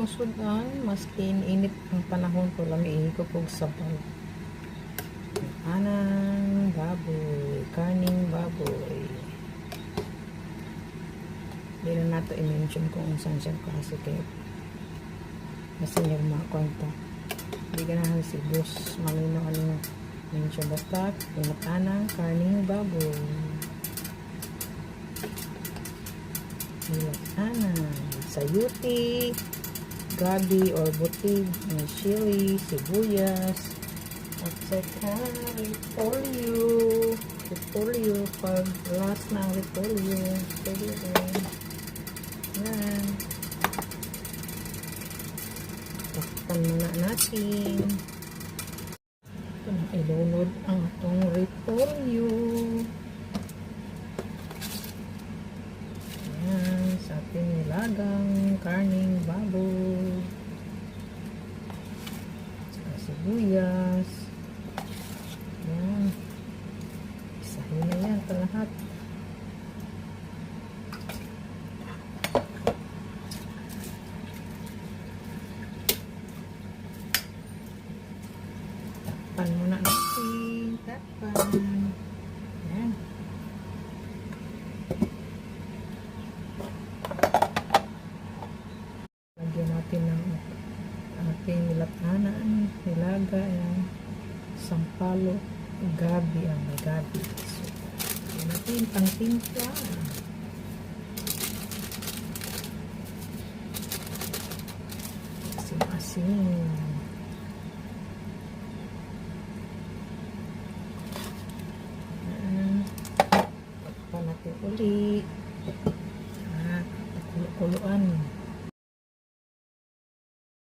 itong sudan, maski init ang panahon ko, lamiin ko pong sabaw. Anang baboy, karning baboy. Hindi na nato i-mention kung saan siya kasi kayo. Kasi niya kumakwanta. Hindi ka na si boss malino ano mention, basta pinag-anang karning baboy. Pinag-anang sayuti, gabi or butig, may chili, sibuyas, at saka repolyo. Pag last na ang repolyo, pwede rin. Yan. Takpan muna natin. Ito na, ilunod ang itong repolyo. Yan, sa ating nilagang karning baboy. Saka sibuyas. Yan. Isahin na yan ito lahat. Takpan muna natin. Takpan. Yan. Lagyan natin ng ating nilatanan, nilaga, yan. Sampalo, gabi, may gabi. So, lagyan natin pang timpla. Asin-asin. Takpan natin uli. Kuluan.